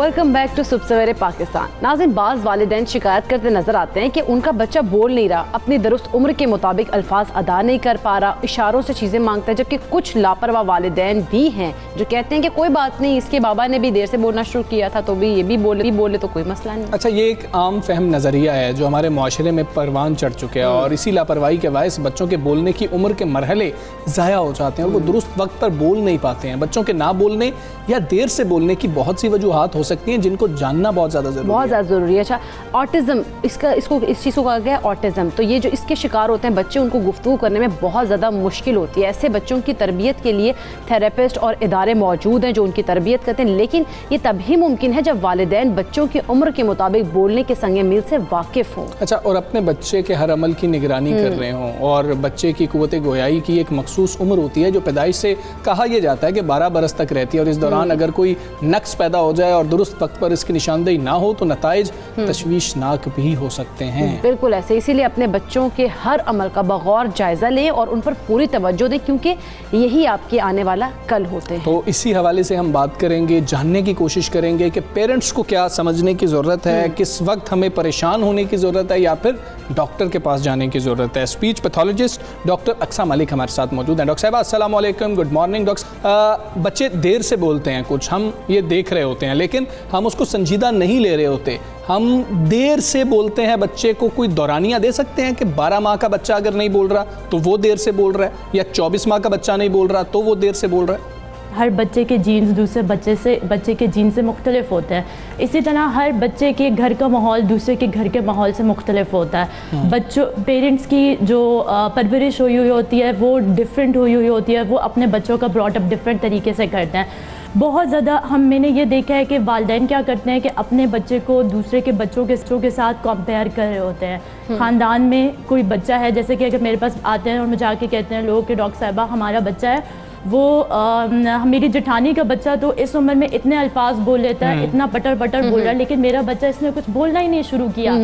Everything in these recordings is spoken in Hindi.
वेलकम बैक टू सुबह सवेरे पाकिस्तान। नाज़रीन, बाज़ वालिदैन शिकायत करते नजर आते हैं कि उनका बच्चा बोल नहीं रहा, अपनी दुरुस्त उम्र के मुताबिक अल्फाज अदा नहीं कर पा रहा, इशारों से चीज़ें मांगता है। जबकि कुछ लापरवाह वालिदैन भी हैं जो कहते हैं कि कोई बात नहीं, इसके बाबा ने भी देर से बोलना शुरू किया था तो भी ये भी बोले तो कोई मसला नहीं। अच्छा, ये एक आम फहम नज़रिया है जो हमारे माशरे में परवान चढ़ चुके हैं और इसी लापरवाही के बायस बच्चों के बोलने की उम्र के मरहले ज़ाया हो जाते हैं और वो दुरुस्त वक्त पर बोल नहीं पाते हैं। बच्चों के ना बोलने या देर से बोलने की बहुत सी वजूहात हो सकती हैं जिनको जानना बहुत ज़्यादा ज़रूरी है। अच्छा, ऑटिज़म, इस चीज़ को कहा गया है ऑटिज़म। तो ये जो इसके शिकार होते हैं बच्चे, उनको गुफ्तगू करने में बहुत ज़्यादा मुश्किल होती है। ऐसे बच्चों की तरबियत के लिए थेरेपिस्ट और इदारे मौजूद हैं जो उनकी तरबियत करते हैं, लेकिन ये तभी मुमकिन है जब वालिदैन बच्चों की उम्र के मुताबिक बोलने के संगे मील से वाकिफ़ हों। अच्छा, और अपने बच्चे के हर अमल की निगरानी कर रहे हों। और बच्चे की कुव्वत गोयाई की एक मखसूस उम्र होती है जो पैदाइश से कहा यह जाता है कि 12 बरस तक रहती है और इस दौरान अगर कोई नक्स पैदा हो जाए और दुरुस्त वक्त पर इसकी निशानदेही ना हो तो नताइज तशवीशनाक भी हो सकते हैं। बिल्कुल ऐसे, इसीलिए अपने बच्चों के हर अमल का बगौर जायजा लें और उन पर पूरी तवज्जो दें, क्योंकि यही आपके आने वाला कल होते हैं। तो इसी हवाले से हम बात करेंगे, जानने की कोशिश करेंगे कि पेरेंट्स को क्या समझने की ज़रूरत है, किस वक्त हमें परेशान होने की ज़रूरत है या फिर डॉक्टर के पास जाने की ज़रूरत है। Speech pathologist doctor Aqsa Malik हमारे साथ मौजूद हैं। डॉक्टर साहब अस्सलाम वालेकुम, गुड मॉर्निंग। डॉक्टर, बच्चे देर से बोलते हैं, कुछ हम ये देख रहे होते हैं लेकिन हम उसको संजीदा नहीं ले रहे होते। हम देर से बोलते हैं, बच्चे को कोई दौरानियाँ दे सकते हैं कि 12 माह का बच्चा अगर नहीं बोल रहा तो वो देर से बोल रहा है, या 24 माह का बच्चा नहीं बोल रहा तो वो देर से बोल रहा है? हर बच्चे के जीन्स दूसरे बच्चे के जीन से मुख्तलिफ होते हैं। इसी तरह हर बच्चे के घर का माहौल दूसरे के घर के माहौल से मुख्तलिफ होता है। पेरेंट्स की जो परवरिश हुई होती है वो डिफरेंट हुई होती है, वो अपने बच्चों का ब्रॉट अप डिफरेंट तरीके से करते हैं। बहुत ज़्यादा मैंने ये देखा है कि वालिदैन क्या करते हैं कि अपने बच्चे को दूसरे के बच्चों के साथ कंपेयर कर रहे होते हैं। ख़ानदान में कोई बच्चा है, जैसे कि अगर मेरे पास आते हैं और मुझे आके कहते हैं लोग कि डॉक्टर साहिबा हमारा बच्चा है, वो मेरी जेठानी का बच्चा तो इस उम्र में इतने अल्फाज बोल लेता है, इतना पटर बोल रहा है, लेकिन मेरा बच्चा इसने कुछ बोलना ही नहीं शुरू किया।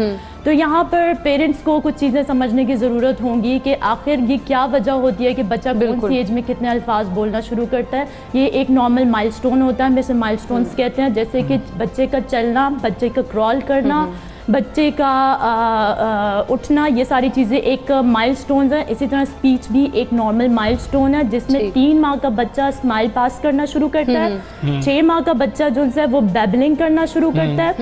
तो यहाँ पर पेरेंट्स को कुछ चीज़ें समझने की ज़रूरत होगी कि आखिर ये क्या वजह होती है कि बच्चा कौन सी एज में कितने अल्फाज बोलना शुरू करता है। ये एक नॉर्मल माइलस्टोन होता है, जैसे माइलस्टोन्स कहते हैं, जैसे कि बच्चे का चलना, बच्चे का क्रॉल करना, बच्चे का उठना, ये सारी चीज़ें एक माइलस्टोन्स हैं। इसी तरह स्पीच भी एक नॉर्मल माइलस्टोन है जिसमें 3 माह का बच्चा स्माइल पास करना शुरू करता है, 6 माह का बच्चा जो है वो बैबलिंग करना शुरू करता है,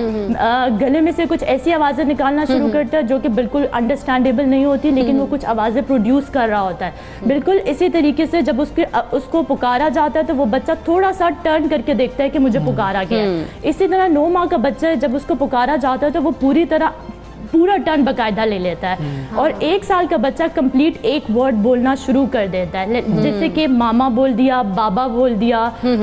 गले में से कुछ ऐसी आवाज़ें निकालना शुरू करता है जो कि बिल्कुल अंडरस्टैंडेबल नहीं होती, लेकिन वो कुछ आवाज़ें प्रोड्यूस कर रहा होता है। बिल्कुल इसी तरीके से जब उसको पुकारा जाता है तो वो बच्चा थोड़ा सा टर्न करके देखता है कि मुझे पुकारा गया है। इसी तरह 9 माह का बच्चा है, जब उसको पुकारा जाता है तो वो पूरा टर्न बाकायदा ले लेता है। और 1 साल का बच्चा कंप्लीट एक वर्ड बोलना शुरू कर देता है, जैसे कि मामा बोल दिया, बाबा बोल दिया।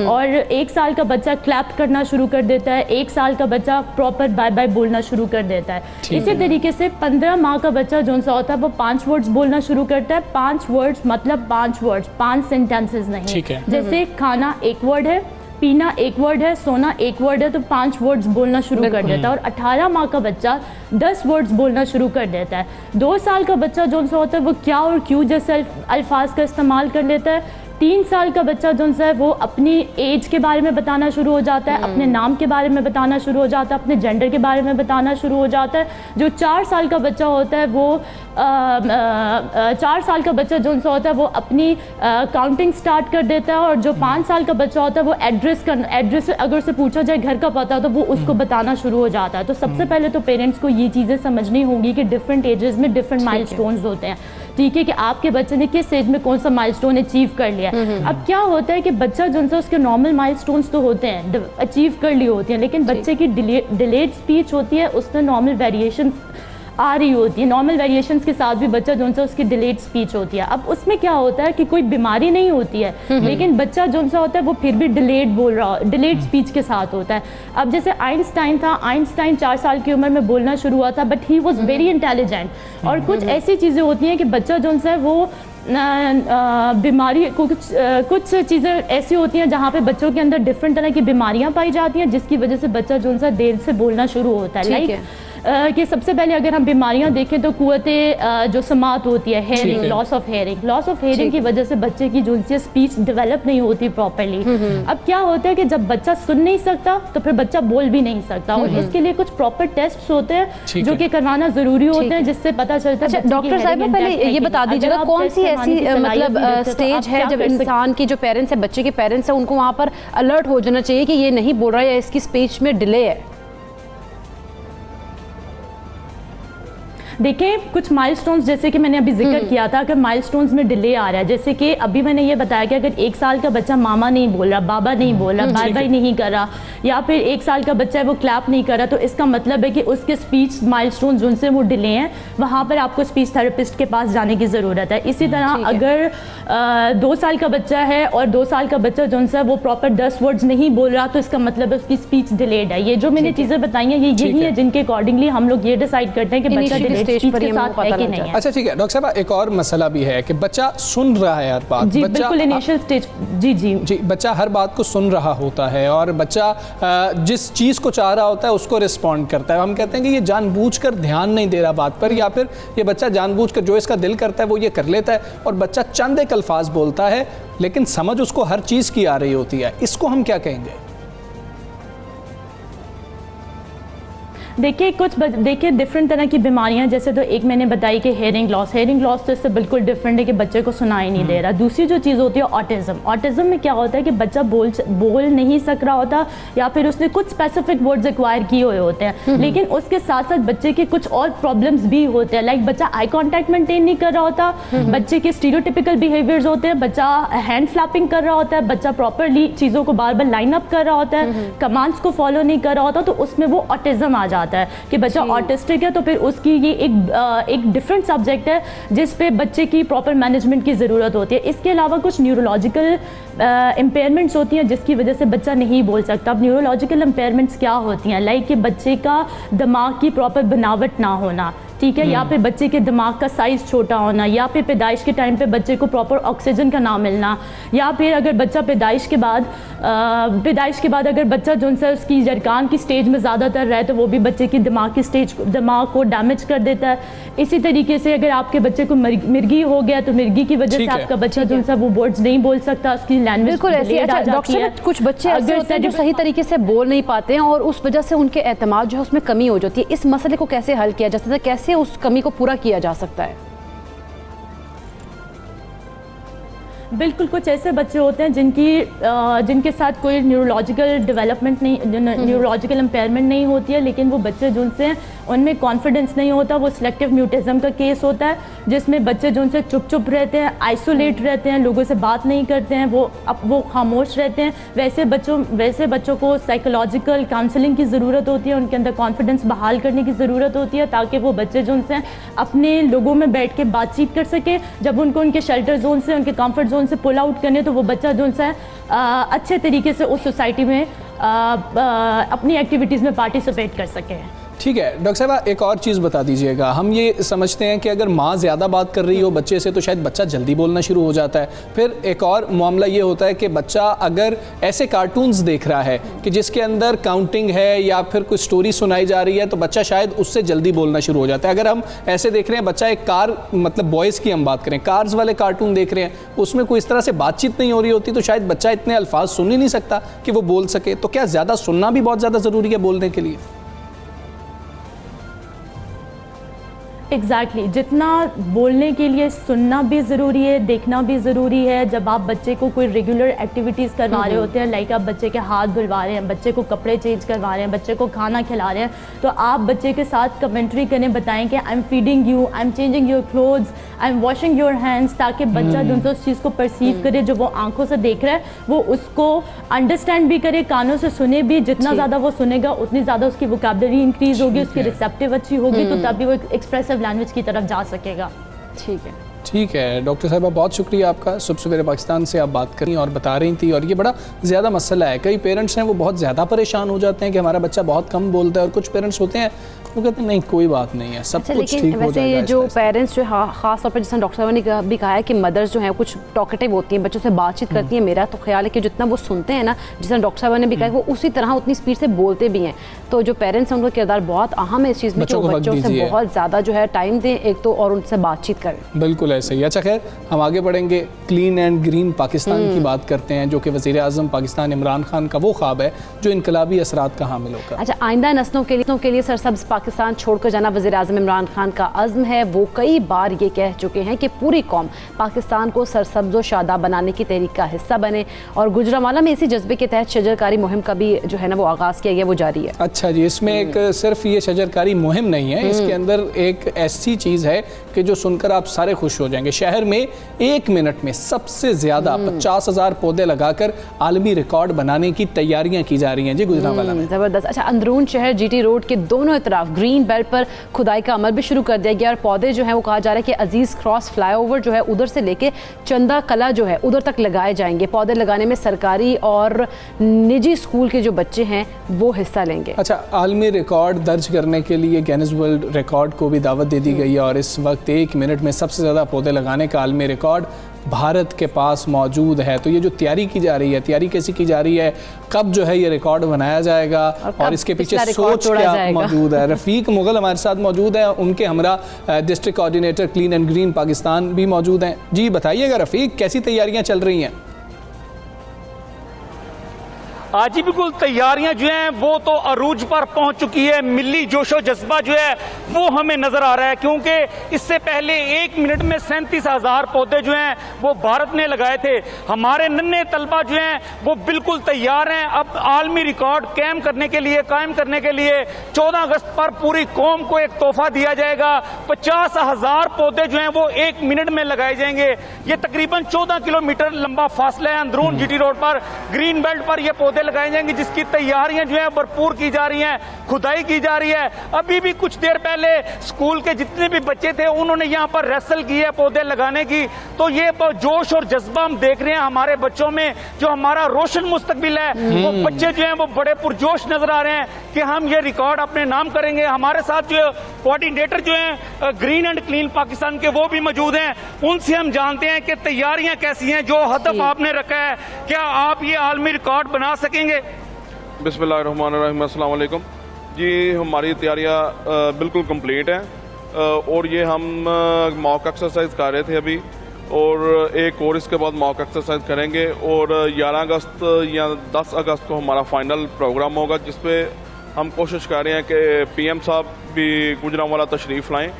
और 1 साल का बच्चा क्लैप करना शुरू कर देता है, 1 साल का बच्चा प्रॉपर बाय बाय बोलना शुरू कर देता है। इसी तरीके से 15 माह का बच्चा जो सा होता है वो 5 वर्ड्स बोलना शुरू करता है। 5 वर्ड्स मतलब 5 वर्ड्स, 5 सेंटेंसेस नहीं। जैसे खाना एक वर्ड है, पीना एक वर्ड है, सोना एक वर्ड है, तो 5 वर्ड्स बोलना शुरू कर देता है। और 18 माह का बच्चा 10 वर्ड्स बोलना शुरू कर देता है। 2 साल का बच्चा जो सा होता है वो क्या और क्यों जैसे अल्फाज का इस्तेमाल कर लेता है। 3 साल का बच्चा जो है वो अपनी एज के बारे में बताना शुरू हो जाता है, अपने नाम के बारे में बताना शुरू हो जाता है, अपने जेंडर के बारे में बताना शुरू हो जाता है। जो 4 साल का बच्चा होता है वो 4 साल का बच्चा जो होता है वो अपनी काउंटिंग स्टार्ट कर देता है। और जो 5 साल का बच्चा होता है वो एड्रेस अगर उसे पूछा जाए घर का पता तो वो उसको बताना शुरू हो जाता है। तो सबसे पहले तो पेरेंट्स को ये चीज़ें समझनी होगी कि डिफरेंट एजेस में डिफरेंट माइलस्टोन्स होते हैं। ठीक है कि आपके बच्चे ने किस एज में कौन सा माइलस्टोन अचीव कर लिया। अब क्या होता है कि बच्चा जो है उसके नॉर्मल माइलस्टोन्स तो होते हैं, अचीव कर ली होती हैं, लेकिन बच्चे की डिलेड स्पीच होती है, उसमें नॉर्मल वेरिएशन आ रही होती है। नॉर्मल वेरिएशंस के साथ भी बच्चा जो है उसकी डिलेड स्पीच होती है। अब उसमें क्या होता है कि कोई बीमारी नहीं होती है, लेकिन बच्चा जो सा होता है वो फिर भी डिलेड बोल रहा, डिलेड स्पीच के साथ होता है। अब जैसे आइंस्टाइन था, आइंस्टाइन 4 साल की उम्र में बोलना शुरू हुआ था, but he was very intelligent. और कुछ ऐसी चीज़ें होती हैं कि बच्चा जो है वो बीमारी कुछ चीज़ें ऐसी होती हैं जहाँ पे बच्चों के अंदर डिफरेंट तरह की बीमारियाँ पाई जाती हैं, जिसकी वजह से बच्चा जो है देर से बोलना शुरू होता है। लाइक कि सबसे पहले अगर हम बीमारियां देखें तो कुव्वते जो समात होती है, हेयरिंग, लॉस ऑफ हेयरिंग की वजह से बच्चे की जो स्पीच डेवलप नहीं होती प्रॉपर्ली। अब क्या होता है कि जब बच्चा सुन नहीं सकता तो फिर बच्चा बोल भी नहीं सकता, और इसके लिए कुछ प्रॉपर टेस्ट होते हैं जो कि करवाना जरूरी होते हैं, जिससे पता चलता है। अच्छा डॉक्टर साहिबा, पहले ये बता दीजिएगा कौन सी ऐसी मतलब स्टेज है जब इंसान की जो पेरेंट्स है, बच्चे के पेरेंट्स है, उनको वहाँ पर अलर्ट हो जाना चाहिए कि ये नहीं बोल रहा है या इसकी स्पीच में डिले है? देखिए कुछ माइलस्टोन्स जैसे कि मैंने अभी जिक्र किया था कि माइलस्टोन्स में डिले आ रहा है, जैसे कि अभी मैंने ये बताया कि अगर 1 साल का बच्चा मामा नहीं बोल रहा, बाबा नहीं बोल रहा, बाय बाय नहीं कर रहा, या फिर 1 साल का बच्चा है वो क्लैप नहीं कर रहा, तो इसका मतलब है कि उसके स्पीच माइलस्टोन्स जिनसे वो डिले हैं वहाँ पर आपको स्पीच थेरेपिस्ट के पास जाने की ज़रूरत है। इसी तरह अगर 2 साल का बच्चा है और 2 साल का बच्चा जो है वो प्रॉपर 10 वर्ड्स नहीं बोल रहा, तो इसका मतलब है उसकी स्पीच डिलेड है। ये जो मैंने चीज़ें बताई हैं ये यही है जिनके अकॉर्डिंगली हम लोग ये डिसाइड करते हैं कि बच्चा डिलेड स्पीच के साथ है कि नहीं है। अच्छा ठीक है डॉक्टर साहब, एक और मसला भी है कि बच्चा सुन रहा है हर बात। जी बिल्कुल, इनिशियल स्टेज। जी बच्चा हर बात को सुन रहा होता है और बच्चा जिस चीज़ को चाह रहा होता है उसको रिस्पॉन्ड करता है। हम कहते हैं कि ये जानबूझकर ध्यान नहीं दे रहा बात पर, या फिर ये बच्चा जानबूझकर जो इसका दिल करता है वो ये कर लेता है, और बच्चा चंद एक अल्फाज बोलता है लेकिन समझ उसको हर चीज़ की आ रही होती है। इसको हम क्या कहेंगे? देखिए देखिए डिफरेंट तरह की बीमारियां, जैसे तो एक मैंने बताई कि हेयरिंग लॉस तो इससे बिल्कुल डिफरेंट है कि बच्चे को सुनाई नहीं दे रहा। दूसरी जो चीज़ होती है ऑटिज्म में क्या होता है कि बच्चा बोल नहीं सक रहा होता, या फिर उसने कुछ स्पेसिफिक वर्ड्स एक्वायर किए हुए होते हैं, लेकिन उसके साथ साथ बच्चे के कुछ और प्रॉब्लम्स भी होते हैं, लाइक बच्चा आई कॉन्टैक्ट मेंटेन नहीं कर रहा होता, बच्चे के स्टीरियोटिपिकल बिहेवियर्स होते हैं, बच्चा हैंड फ्लैपिंग कर रहा होता है, बच्चा प्रॉपरली चीज़ों को बार बार लाइन अप कर रहा होता है, कमांड्स को फॉलो नहीं कर रहा होता, तो उसमें वो ऑटिज्म आ जाता है कि बच्चा ऑटिस्टिक है। तो फिर उसकी ये एक डिफरेंट सब्जेक्ट है जिस पे बच्चे की प्रॉपर मैनेजमेंट की ज़रूरत होती है। इसके अलावा कुछ न्यूरोलॉजिकल इम्पेयरमेंट्स होती हैं जिसकी वजह से बच्चा नहीं बोल सकता। अब न्यूरोलॉजिकल इम्पेयरमेंट्स क्या होती हैं, लाइक कि बच्चे का दिमाग की प्रॉपर बनावट ना होना, ठीक है, या फिर बच्चे के दिमाग का साइज़ छोटा होना, या फिर पैदाइश के टाइम पे बच्चे को प्रॉपर ऑक्सीजन का ना मिलना, या फिर अगर बच्चा पैदाइश के बाद अगर बच्चा जो है उसकी जरकान की स्टेज में ज़्यादातर रहे तो वो भी बच्चे की दिमाग को डैमेज कर देता है। इसी तरीके से अगर आपके बच्चे को मिर्गी हो गया तो मिर्गी की वजह से आपका बच्चा जो है वो वर्ड्स नहीं बोल सकता, उसकी लैंग्वेज बिल्कुल ऐसी। अच्छा डॉक्टर साहब, कुछ बच्चे ऐसे होते हैं जो सही तरीके से बोल नहीं पाते हैं और उस वजह से उनके एतमाद जो है उसमें कमी हो जाती है। इस मसले को कैसे हल किया जा सकता है, कैसे उस कमी को पूरा किया जा सकता है? बिल्कुल, कुछ ऐसे बच्चे होते हैं जिनके साथ कोई न्यूरोलॉजिकल डेवलपमेंट नहीं, न्यूरोलॉजिकल इम्पेयरमेंट नहीं होती है, लेकिन वो बच्चे जिनसे उनमें कॉन्फिडेंस नहीं होता, वो सिलेक्टिव म्यूटिज्म का केस होता है जिसमें बच्चे जो उनसे चुप रहते हैं, आइसोलेट रहते हैं, लोगों से बात नहीं करते हैं, वो खामोश रहते हैं। वैसे बच्चों को साइकोलॉजिकल काउंसलिंग की ज़रूरत होती है, उनके अंदर कॉन्फिडेंस बहाल करने की ज़रूरत होती है ताकि वो बच्चे जो उनसे अपने लोगों में बैठ के बातचीत कर सके। जब उनको उनके शेल्टर जोन से, उनके कंफर्ट जोन से पुल आउट करने, तो वो बच्चा जो उनसे अच्छे तरीके से उस सोसाइटी में अपनी एक्टिविटीज़ में पार्टिसिपेट कर सके। ठीक है डॉक्टर साहब, एक और चीज़ बता दीजिएगा। हम ये समझते हैं कि अगर माँ ज़्यादा बात कर रही हो बच्चे से तो शायद बच्चा जल्दी बोलना शुरू हो जाता है। फिर एक और मामला ये होता है कि बच्चा अगर ऐसे कार्टून्स देख रहा है कि जिसके अंदर काउंटिंग है या फिर कोई स्टोरी सुनाई जा रही है तो बच्चा शायद उससे जल्दी बोलना शुरू हो जाता है। अगर हम ऐसे देख रहे हैं, बच्चा एक कार, मतलब बॉयज़ की हम बात करें, कार्स वाले कार्टून देख रहे हैं, उसमें कोई इस तरह से बातचीत नहीं हो रही होती, तो शायद बच्चा इतने अल्फाज सुन ही नहीं सकता कि वो बोल सके। तो क्या ज़्यादा सुनना भी बहुत ज़्यादा ज़रूरी है बोलने के लिए? एग्जैक्टली जितना बोलने के लिए सुनना भी ज़रूरी है, देखना भी ज़रूरी है। जब आप बच्चे को कोई रेगुलर एक्टिविटीज़ करवा रहे होते हैं, लाइक आप बच्चे के हाथ धुलवा रहे हैं, बच्चे को कपड़े चेंज करवा रहे हैं, बच्चे को खाना खिला रहे हैं, तो आप बच्चे के साथ कमेंट्री करें, बताएं कि I am feeding you, I am changing your clothes, I am washing your hands, ताकि बच्चा जो उस चीज़ को परसीव करे, जो वो आंखों से देख रहा है वो उसको अंडरस्टैंड भी करे, कानों से सुने भी। जितना ज़्यादा वो सुनेगा उतनी ज़्यादा उसकी वोकैबुलरी इंक्रीज होगी, उसकी रिसेप्टिव अच्छी होगी, तो तभी वो एक्सप्रेसिव लैंग्वेज की तरफ जा सकेगा। ठीक है। ठीक है डॉक्टर साहबा, बहुत शुक्रिया आपका। सुबह सवेरे पाकिस्तान से आप बात करी और बता रही थी, और ये बड़ा ज़्यादा मसला है। कई पेरेंट्स हैं वो बहुत ज़्यादा परेशान हो जाते हैं कि हमारा बच्चा बहुत कम बोलता है, और कुछ पेरेंट्स होते हैं वो कहते हैं नहीं कोई बात नहीं है, सब कुछ ठीक हो वैसे जाएगा। जो पेरेंट्स जो खास तौर पर जैसे डॉक्टर साहब ने भी कहा है कि मदर्स जो है कुछ टॉकेटिव होती हैं, बच्चों से बातचीत करती हैं, मेरा तो ख्याल है कि जितना वो सुनते हैं ना, जितना डॉक्टर साहब ने भी कहा वो उसी तरह उतनी स्पीड से बोलते भी हैं। तो जो पेरेंट्स हैं उनका किरदार बहुत अहम है इस चीज़ में कि वो बच्चों से बहुत ज़्यादा जो है टाइम दें एक तो, और उनसे बातचीत करें। बिल्कुल ऐसे ही। अच्छा खैर, हम आगे बढ़ेंगे, क्लीन एंड ग्रीन पाकिस्तान की बात करते हैं, जो कि वज़ीर आज़म पाकिस्तान इमरान खान का वो ख्वाब है जो इनकलाबी असरात का हामिल होगा। अच्छा, आइंदा नस्लों के लिए सरसब्ज पाकिस्तान छोड़कर जाना वज़ीर आज़म इमरान खान का अज़्म है। वो कई बार ये कह चुके हैं कि पूरी कौम पाकिस्तान को सरसब्ज व शादाब बनाने की तहरीक का हिस्सा बने, और गुजरांवाला में इसी जज्बे के तहत शजरकारी मुहिम का भी जो है ना वो आगाज़ किया गया, वो जारी है। अच्छा जी, इसमें एक सिर्फ ये शजरकारी मुहिम नहीं है, इसके अंदर एक ऐसी चीज़ है कि जो सुनकर आप सारे खुश हो जाएंगे। शहर में 1 मिनट में सबसे ज़्यादा 50,000 पौधे लगाकर आलमी रिकॉर्ड बनाने की तैयारियां की जा रही हैं जी गुजरांवाला में। ज़बरदस्त। अच्छा, अंदरून शहर GT रोड के दोनों तरफ ग्रीन बेल्ट पर खुदाई का अमल भी शुरू कर दिया गया, और पौधे जो है वो कहा जा रहा है कि अजीज़ क्रॉस फ्लाईओवर जो है उधर से लेके चंदा कला जो है उधर तक लगाए जाएंगे। पौधे लगाने में सरकारी और निजी स्कूल के जो बच्चे हैं वो हिस्सा लेंगे। अच्छा, आलमी रिकॉर्ड दर्ज करने के लिए गिनीज वर्ल्ड रिकॉर्ड को भी दावत दे दी गई है, और इस वक्त 1 मिनट में सबसे ज़्यादा पौधे लगाने का आलमी रिकॉर्ड भारत के पास मौजूद है। तो ये जो तैयारी की जा रही है, तैयारी कैसी की जा रही है, कब जो है ये रिकॉर्ड बनाया जाएगा और इसके पीछे सोच क्या मौजूद है। रफ़ीक मुगल हमारे साथ मौजूद है, उनके हमरा district coordinator clean and green Pakistan भी मौजूद हैं। जी बताइएगा रफ़ीक, कैसी तैयारियां चल रही हैं? आज ही बिल्कुल तैयारियां जो हैं वो तो अरूज पर पहुंच चुकी है। मिली जोशो जज्बा जो है वो हमें नजर आ रहा है, क्योंकि इससे पहले 1 मिनट में 37,000 पौधे जो हैं वो भारत ने लगाए थे। हमारे नन्हे तलबा जो हैं वो बिल्कुल तैयार हैं अब आलमी रिकॉर्ड कायम करने के लिए 14 अगस्त पर पूरी कौम को एक तोहफा दिया जाएगा। 50,000 पौधे जो हैं वो 1 मिनट में लगाए जाएंगे। ये तकरीबन 14 किलोमीटर लंबा फासला है अंदरून GT रोड पर, ग्रीन बेल्ट पर ये पौधे लगाए जाएंगे, जिसकी तैयारियां जो है भरपूर की जा रही हैं, खुदाई की जा रही है। अभी भी कुछ देर पहले स्कूल के जितने भी बच्चे थे उन्होंने यहाँ पर रेसल की है पौधे लगाने की। तो ये जोश और जज्बा हम देख रहे हैं हमारे बच्चों में, जो हमारा रोशन मुस्तकबिल है। वो बच्चे जो हैं वो बड़े पुरजोश नजर आ रहे हैं कि हम ये रिकॉर्ड अपने नाम करेंगे। हमारे साथ जो कोऑर्डिनेटर जो हैं ग्रीन एंड क्लीन पाकिस्तान के वो भी मौजूद हैं, उनसे हम जानते हैं कि तैयारियां कैसी हैं, जो हदफ आपने रखा है, क्या आप ये आलमी रिकॉर्ड बना सकेंगे? बिस्मिल्लाहिर्रहमानिर्रहीम, अस्सलाम वालेकुम जी। हमारी तैयारियां बिल्कुल कंप्लीट हैं, और ये हम मॉक एक्सरसाइज कर रहे थे अभी, और एक और इसके बाद मॉक एक्सरसाइज करेंगे, और 11 अगस्त या 10 अगस्त को हमारा फाइनल प्रोग्राम होगा, जिस पे हम कोशिश कर रहे हैं कि PM साहब भी गुजरांवाला तशरीफ़ लाएं,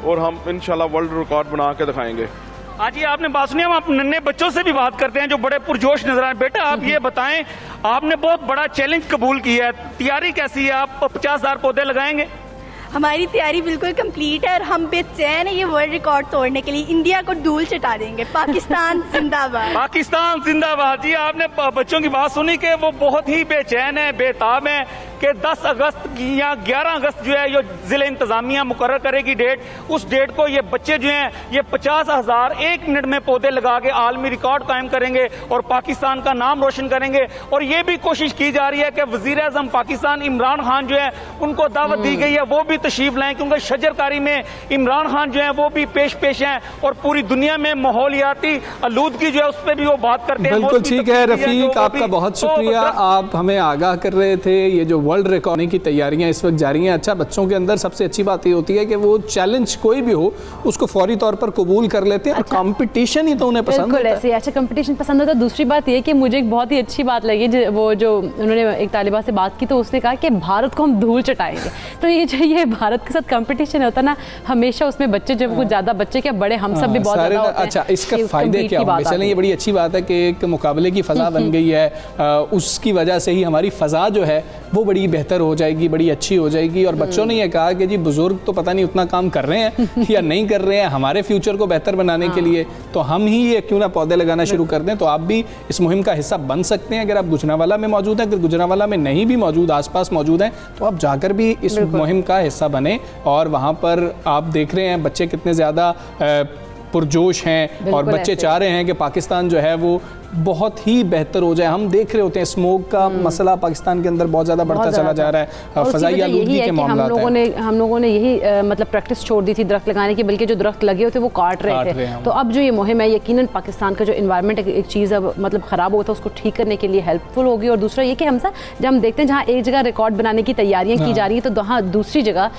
और हम इंशाल्लाह वर्ल्ड रिकॉर्ड बना के दिखाएंगे। आज ये आपने बात सुनी, हम आप नन्हे बच्चों से भी बात करते हैं जो बड़े पुरजोश नजर आए। बेटा आप ये बताएं, आपने बहुत बड़ा चैलेंज कबूल किया है, तैयारी कैसी है? आप 50,000 पौधे लगाएंगे? हमारी तैयारी बिल्कुल कंप्लीट है, और हम बेचैन है ये वर्ल्ड रिकॉर्ड तोड़ने के लिए। इंडिया को धूल चटा देंगे। पाकिस्तान जिंदाबाद। पाकिस्तान जिंदाबाद। जी आपने बच्चों की बात सुनी कि वो बहुत ही बेचैन है, बेताब है कि 10 अगस्त या 11 अगस्त जो है ये जिला इंतजामिया मुकर्रर करेगी डेट, उस डेट को ये बच्चे जो हैं ये 50,000 1 मिनट में पौधे लगा के आलमी रिकॉर्ड कायम करेंगे और पाकिस्तान का नाम रोशन करेंगे। और ये भी कोशिश की जा रही है कि वजीर आजम पाकिस्तान इमरान खान जो है उनको दावत दी गई है, वो भी तशरीफ लाएं, क्योंकि शजरकारी में इमरान खान जो है वो भी पेश हैं, और पूरी दुनिया में माहौलियाती आलूदगी जो है उस पर भी वो बात करते हैं। बिल्कुल ठीक है रफ़ीक, आपका बहुत शुक्रिया, आप हमें आगाह कर रहे थे। ये जो वर्ल्ड रिकॉर्ड की तैयारियां इस वक्त जारी हैं। अच्छा, बच्चों के अंदर सबसे अच्छी बात ये होती है कि वो चैलेंज कोई भी हो उसको फौरी तौर पर कबूल कर लेते हैं, और कंपटीशन ही तो उन्हें पसंद होता है। अच्छा, कंपटीशन पसंद होता है। दूसरी बात ये कि मुझे एक बहुत ही अच्छी बात लगी, वो जो उन्होंने एक तालिबा से बात की तो उसने कहा कि भारत को हम धूल चटाएंगे। तो ये जो ये भारत के साथ कंपटीशन होता है ना, हमेशा उसमें बच्चे जब कुछ ज़्यादा बच्चे क्या बड़े हम सब भी बहुत ज़्यादा होते हैं। अच्छा, इसका फ़ायदे क्या होंगे? चलें, ये बड़ी अच्छी बात है कि एक मुकाबले की फ़ज़ा बन गई है, उसकी वजह से ही हमारी फ़ज़ा जो है वो बड़ी बेहतर हो जाएगी, बड़ी अच्छी हो जाएगी। और बच्चों ने यह कहा कि जी बुजुर्ग तो पता नहीं उतना काम कर रहे हैं या नहीं कर रहे हैं हमारे फ्यूचर को बेहतर बनाने के लिए, तो हम ही ये क्यों ना पौधे लगाना शुरू कर दें। तो आप भी इस मुहिम का हिस्सा बन सकते हैं। अगर आप गुजरांवाला में मौजूद हैं, अगर गुजरांवाला में नहीं भी मौजूद, आसपास मौजूद हैं, तो आप जाकर भी इस मुहिम का हिस्सा बने। और वहाँ पर आप देख रहे हैं बच्चे कितने ज़्यादा पुरजोश हैं और बच्चे चाह रहे हैं कि पाकिस्तान जो है वो बहुत ही बेहतर हो जाए। हम देख रहे होते हैं स्मोक का मसला पाकिस्तान के अंदर बहुत ज़्यादा बढ़ता चला जा रहा है, फ़ज़ाई आलूदगी के मामला हैं। हम लोगों ने यही मतलब प्रैक्टिस छोड़ दी थी दरख्त लगाने की, बल्कि जो दरख्त लगे होते वो काट रहे थे। तो अब जो ये मुहिम है, यकीनन पाकिस्तान का जो इन्वायरमेंट एक चीज़ अब मतलब ख़राब होता है उसको ठीक करने के लिए हेल्पफुल होगी। और दूसरा ये कि जब हम देखते हैं जहाँ एक जगह रिकॉर्ड बनाने की तैयारियाँ की जा रही है, तो वहाँ दूसरी जगह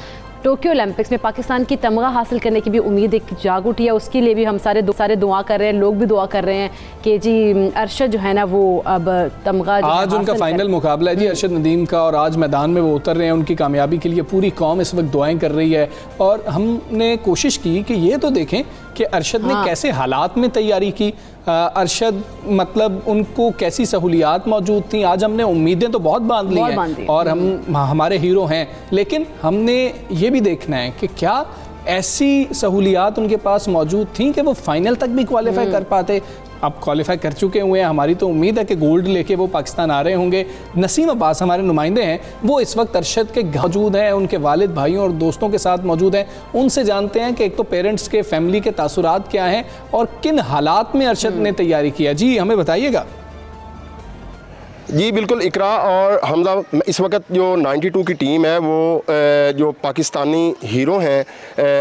टोक्यो ओलंपिक्स में पाकिस्तान की तमगा हासिल करने की भी उम्मीद एक जाग उठी है। उसके लिए भी हम सारे दुआ कर रहे हैं, लोग भी दुआ कर रहे हैं कि जी अरशद जो है ना वो अब तमगा आज उनका फाइनल मुकाबला है जी अरशद नदीम का, और आज मैदान में वो उतर रहे हैं। उनकी कामयाबी के लिए पूरी कौम इस वक्त दुआएं कर रही है। और हमने कोशिश की कि ये तो देखें कि अरशद ने कैसे हालात में तैयारी की, अरशद मतलब उनको कैसी सहूलियात मौजूद थी। आज हमने उम्मीदें तो बहुत बांध ली हैं और हम हमारे हीरो हैं, लेकिन हमने ये भी देखना है कि क्या ऐसी सहूलियात उनके पास मौजूद थी कि वो फाइनल तक भी क्वालिफाई कर पाते। अब क्वालिफाई कर चुके हुए हैं, हमारी तो उम्मीद है कि गोल्ड लेके वो पाकिस्तान आ रहे होंगे। नसीम अब्बास हमारे नुमाइंदे हैं, वो इस वक्त अरशद के मौजूद हैं, उनके वालिद भाइयों और दोस्तों के साथ मौजूद हैं। उनसे जानते हैं कि एक तो पेरेंट्स के फैमिली के तासुरात क्या हैं और किन हालात में अरशद ने तैयारी किया। जी हमें बताइएगा। जी बिल्कुल इकरा और हमजा, इस वक्त जो 92 की टीम है वो जो पाकिस्तानी हीरो हैं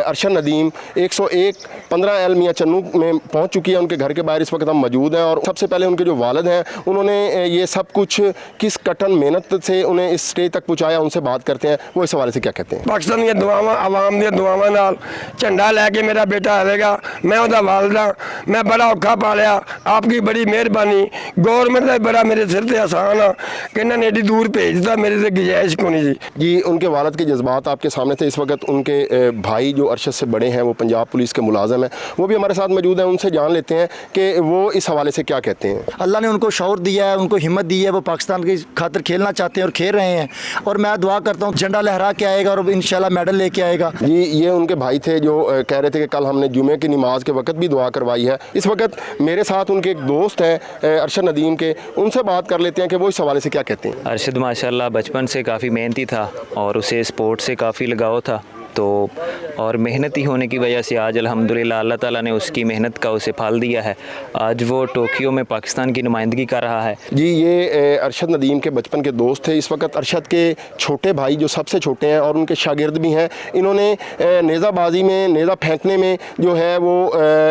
अरशद नदीम 101 15 मियाँ चन्नू में पहुंच चुकी है। उनके घर के बाहर इस वक्त हम मौजूद हैं और सबसे पहले उनके जो वालिद हैं उन्होंने ये सब कुछ किस कठिन मेहनत से उन्हें इस स्टेज तक पहुँचाया, उनसे बात करते हैं। वो इस हवाले से क्या कहते हैं। पाकिस्तान दी दुआवां आवाम दी दुआवां नाल झंडा लैके मेरा बेटा आएगा। मैं उहदा वालिद हां, मैं बड़ा औखा पालिया, आपकी बड़ी मेहरबानी। गवर्नमेंट का बड़ा मेरे सिर ते एहसान कि इन्होंने एडी दूर भेजता, मेरे से गुजारिश को नहीं जी। उनके वालिद के जज्बात आपके सामने थे। इस वक्त उनके भाई जो अरशद से बड़े हैं वो पंजाब पुलिस के मुलाजिम हैं, वो भी हमारे साथ मौजूद हैं। उनसे जान लेते हैं कि वो इस हवाले से क्या कहते हैं। अल्लाह ने उनको शौर दिया है, उनको हिम्मत दी है, वो पाकिस्तान की खातिर खेलना चाहते हैं और खेल रहे हैं। और मैं दुआ करता हूँ झंडा लहरा के आएगा और इंशाल्लाह मेडल लेके आएगा। जी ये उनके भाई थे जो कह रहे थे कि कल हमने जुमे की नमाज के वक्त भी दुआ करवाई है। इस वक्त मेरे साथ उनके एक दोस्त हैं अरशद नदीम के, उनसे बात कर लेते हैं कि वो इस हवाले से क्या कहते हैं। अरशद माशाल्लाह बचपन से काफ़ी मेहनती था और उसे स्पोर्ट्स से काफ़ी लगाव था, तो और मेहनती होने की वजह से आज अल्हम्दुलिल्लाह अल्लाह ताला ने उसकी मेहनत का उसे फल दिया है। आज वो टोक्यो में पाकिस्तान की नुमाइंदगी कर रहा है। जी ये अरशद नदीम के बचपन के दोस्त थे। इस वक्त अरशद के छोटे भाई जो सबसे छोटे हैं और उनके शागिर्द भी हैं, इन्होंने नेज़ाबाजी में, नेज़ा फेंकने में जो है वो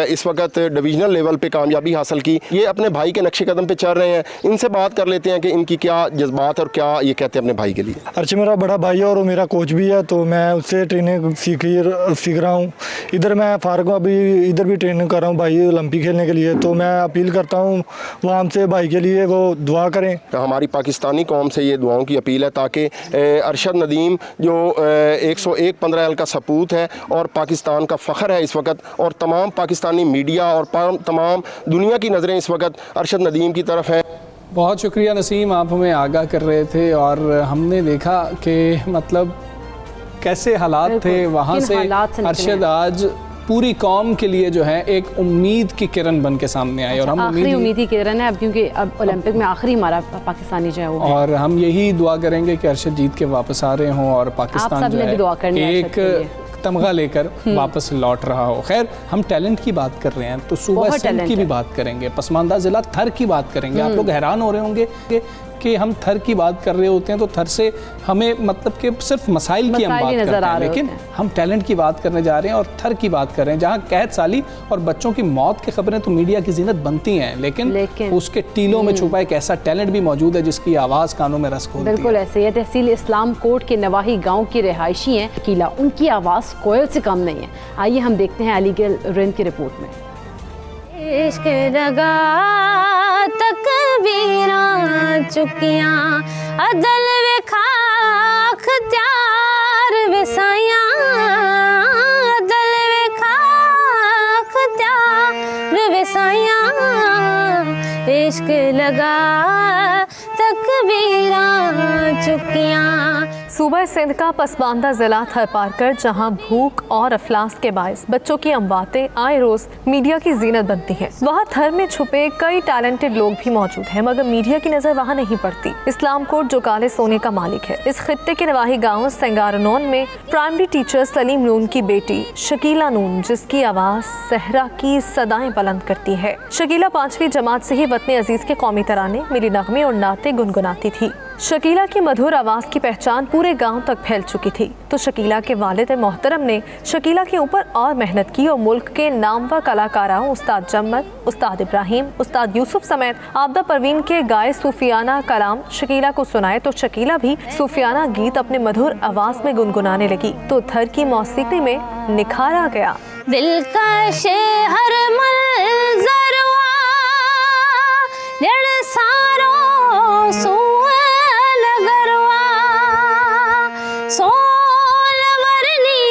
इस वक्त डिवीज़नल लेवल पे कामयाबी हासिल की। ये अपने भाई के नक्शे कदम पे चल रहे हैं। इनसे बात कर लेते हैं कि इनकी क्या जज्बात और क्या ये कहते हैं अपने भाई के लिए। अर्श मेरा बड़ा भाई है और वो मेरा कोच भी है, तो मैं उससे ट्रेनिंग सीख रहा हूँ। इधर मैं फारग हूँ, अभी इधर भी ट्रेनिंग कर रहा हूँ भाई ओलंपिक खेलने के लिए। तो मैं अपील करता हूँ वहाँ से भाई के लिए वो दुआ करें। हमारी पाकिस्तानी कौम से ये दुआओं की अपील है ताकि अरशद नदीम जो 101 15 का सपूत है और पाकिस्तान का फ़ख्र है इस वक्त, और तमाम पाकिस्तानी मीडिया और तमाम दुनिया की नज़रें इस वक्त अरशद नदीम की तरफ हैं। बहुत शुक्रिया नसीम, आप हमें आगाह कर रहे थे और हमने देखा कि मतलब कैसे हालात थे वहाँ से। अरशद आज पूरी कौम के लिए जो है एक उम्मीद की किरण बन के सामने आई। और हम उम्मीद की किरण है अब, क्योंकि अब ओलंपिक में आखिरी हमारा पाकिस्तानी जो है वो, और हम यही दुआ करेंगे कि अरशद जीत के वापस आ रहे हों और पाकिस्तान जो है एक तमगा लेकर वापस लौट रहा हो। खैर हम टैलेंट की बात कर रहे हैं तो सूबा सिंध की भी बात करेंगे, पसमानदा ज़िला थर की बात करेंगे। आप लोग हैरान हो रहे होंगे कि हम थर की बात कर रहे होते हैं तो थर से हमें मतलब कि सिर्फ मसाइल की हम बात करते हैं, लेकिन हम टैलेंट की बात करने जा रहे हैं और थर की बात कर रहे हैं, जहाँ कैद साली और बच्चों की मौत की खबरें तो मीडिया की जीनत बनती हैं, लेकिन उसके टीलों में छुपा एक ऐसा टैलेंट भी मौजूद है जिसकी आवाज़ कानों में रस खोलती है। बिल्कुल ऐसे ही तहसील इस्लाम कोट के नवाही गाँव की रिहायशी हैं किला, उनकी आवाज़ कोयल से कम नहीं है। आइए हम देखते हैं अलीगढ़ रेंज की रिपोर्ट में। इश्क लगा तकबीरां चुकियां अदल वेखा अख्तियार विसाइयां, अदल वेखा अख्तियार विसाइयां, इश्क लगा तकबीरां चुकियां। सूबा सिंध का पसमानदा जिला थर पार कर जहां भूख और अफलास के बायस बच्चों की अमवातें आए रोज मीडिया की जीनत बनती हैं। वहां थर में छुपे कई टैलेंटेड लोग भी मौजूद हैं, मगर मीडिया की नजर वहां नहीं पड़ती। इस्लाम कोट जो काले सोने का मालिक है, इस खित्ते के नवाही गाँव सेंगारनोन में प्राइमरी टीचर सलीम नून की बेटी शकीला नून, जिसकी आवाज सहरा की सदाएं बुलंद करती है। शकीला 5वीं जमात से ही वतन अजीज के कौमी तराने, मिली नगमे और नाते गुनगुनाती थी। शकीला की मधुर आवाज़ की पहचान पूरे गांव तक फैल चुकी थी, तो शकीला के वालिद मोहतरम ने शकीला के ऊपर और मेहनत की और मुल्क के नामवर कलाकारों उस्ताद जम्मत, उस्ताद इब्राहिम, उस्ताद यूसुफ समेत आबदा परवीन के गाए सूफियाना कलाम शकीला को सुनाए, तो शकीला भी सूफियाना गीत अपने मधुर आवाज़ में गुनगुनाने लगी, तो थर की मौसीकी में निखार आ गया। दिलकश हर मंजरवा जड़ सारो सोल गरवा सोल मरनी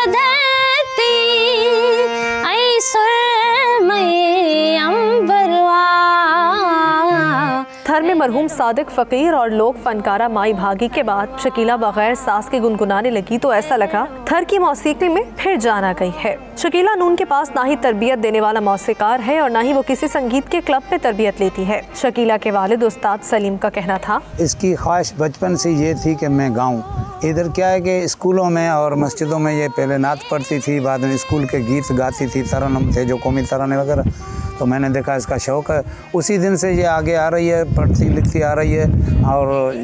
धरती आई सुरमई अंबरवा। थर में मरहूम सादिक फ़कीर और लोक फनकारा माई भागी के बाद शकीला बगैर सांस के गुनगुनाने लगी, तो ऐसा लगा थर की मौसीकी में फिर जान आ गई है। शकीला नून के पास ना ही तरबियत देने वाला मौसीकार है और ना ही वो किसी संगीत के क्लब में तरबियत लेती है। शकीला के वालिद उस्ताद सलीम का कहना था, इसकी ख्वाहिश बचपन से ये थी कि मैं गाऊं। इधर क्या है कि स्कूलों में और मस्जिदों में ये पहले नात पढ़ती थी, बाद में स्कूल के गीत गाती थी, तरन्नुम थे जो कौमी तराने वगैरह, तो मैंने देखा इसका शौक़ है। उसी दिन से ये आगे आ रही है, पढ़ती लिखती आ रही है, और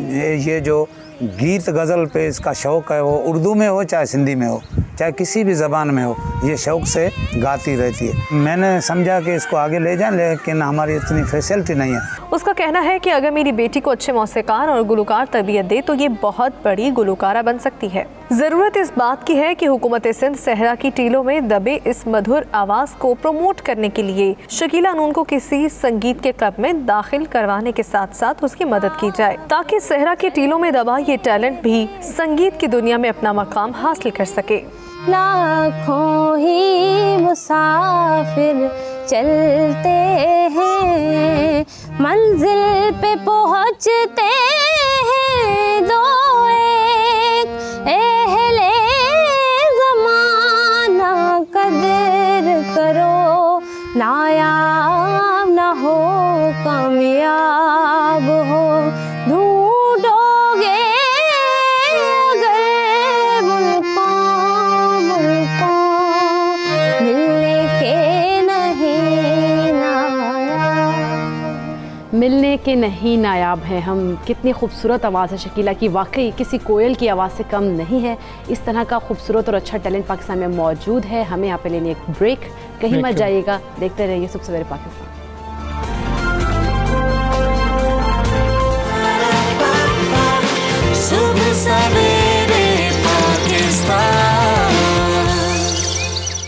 ये जो गीत गज़ल पे इसका शौक़ है, वो उर्दू में हो चाहे सिंधी में हो, चाहे किसी भी ज़बान में हो, ये शौक़ से गाती रहती है। मैंने समझा कि इसको आगे ले जाएं, लेकिन हमारी इतनी फैसिलिटी नहीं है। उसका कहना है कि अगर मेरी बेटी को अच्छे मौसीकार और गुलकार तरबियत दे तो ये बहुत बड़ी गुलकारा बन सकती है। ज़रूरत इस बात की है कि हुकूमत सिंध सहरा की टीलों में दबे इस मधुर आवाज़ को प्रमोट करने के लिए शकीला नून को किसी संगीत के क्लब में दाखिल करवाने के साथ साथ उसकी मदद की जाए, ताकि सहरा के टीलों में दबा ये टैलेंट भी संगीत की दुनिया में अपना मकाम हासिल कर सके। लाखों ही मुसाफिर चलते हैं, मंजिल पे पहुँचते हैं दो एक, अहले ज़माना कदर करो, नायाब ना हो कामयाब हो, ढूंढोगे अगर मुल्कों मिलने के नहीं नायाब हैं हम। कितनी खूबसूरत आवाज़ है शकीला की, वाकई किसी कोयल की आवाज़ से कम नहीं है। इस तरह का खूबसूरत और अच्छा टैलेंट पाकिस्तान में मौजूद है। हमें यहाँ पे लेने एक ब्रेक, कहीं मत जाइएगा, देखते रहिए सुबह सवेरे पाकिस्तान।